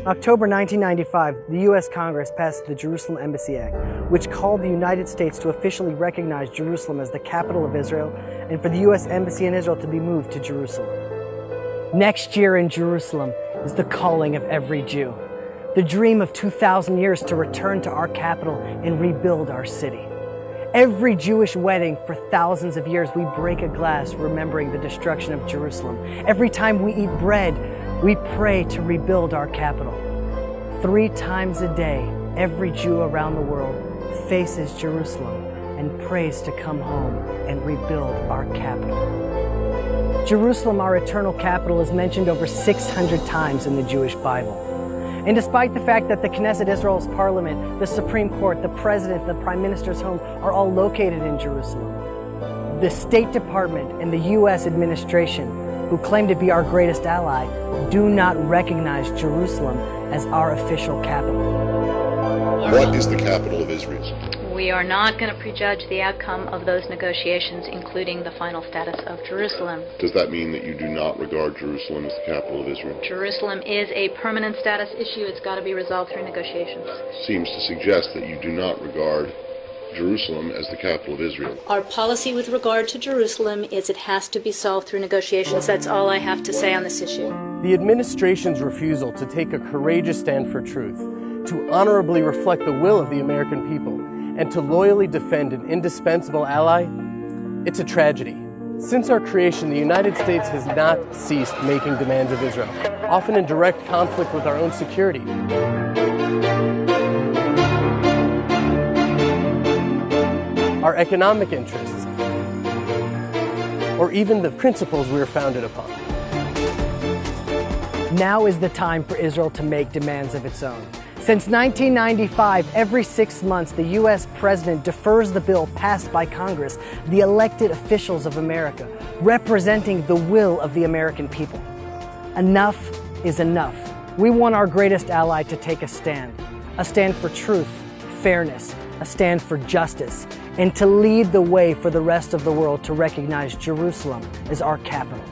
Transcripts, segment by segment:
October 1995, the U.S. Congress passed the Jerusalem Embassy Act, which called the United States to officially recognize Jerusalem as the capital of Israel and for the U.S. Embassy in Israel to be moved to Jerusalem. Next year in Jerusalem is the calling of every Jew, the dream of 2,000 years to return to our capital and rebuild our city. Every Jewish wedding for thousands of years, we break a glass remembering the destruction of Jerusalem. Every time we eat bread, we pray to rebuild our capital. 3 times a day, every Jew around the world faces Jerusalem and prays to come home and rebuild our capital. Jerusalem, our eternal capital, is mentioned over 600 times in the Jewish Bible. And despite the fact that the Knesset, Israel's parliament, the Supreme Court, the president, the prime minister's home are all located in Jerusalem, the State Department and the U.S. administration, who claim to be our greatest ally, do not recognize Jerusalem as our official capital. What is the capital of Israel? We are not going to prejudge the outcome of those negotiations, including the final status of Jerusalem. Does that mean that you do not regard Jerusalem as the capital of Israel? Jerusalem is a permanent status issue. It's got to be resolved through negotiations. Seems to suggest that you do not regard Jerusalem as the capital of Israel. Our policy with regard to Jerusalem is it has to be solved through negotiations. That's all I have to say on this issue. The administration's refusal to take a courageous stand for truth, to honorably reflect the will of the American people, and to loyally defend an indispensable ally, it's a tragedy. Since our creation, the United States has not ceased making demands of Israel, often in direct conflict with our own security. Our economic interests, or even the principles we are founded upon. Now is the time for Israel to make demands of its own. Since 1995, every 6 months, the U.S. president defers the bill passed by Congress, the elected officials of America, representing the will of the American people. Enough is enough. We want our greatest ally to take a stand for truth, fairness, a stand for justice, and to lead the way for the rest of the world to recognize Jerusalem as our capital.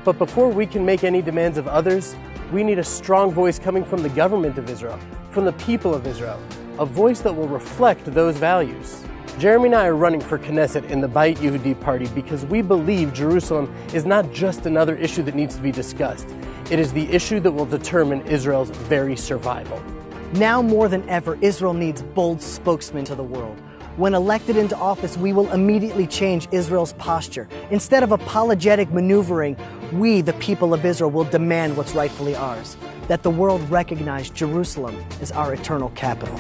But before we can make any demands of others, we need a strong voice coming from the government of Israel, from the people of Israel, a voice that will reflect those values. Jeremy and I are running for Knesset in the Bayit Yehudi party because we believe Jerusalem is not just another issue that needs to be discussed. It is the issue that will determine Israel's very survival. Now more than ever, Israel needs bold spokesmen to the world. When elected into office, we will immediately change Israel's posture. Instead of apologetic maneuvering, we, the people of Israel, will demand what's rightfully ours, that the world recognize Jerusalem as our eternal capital.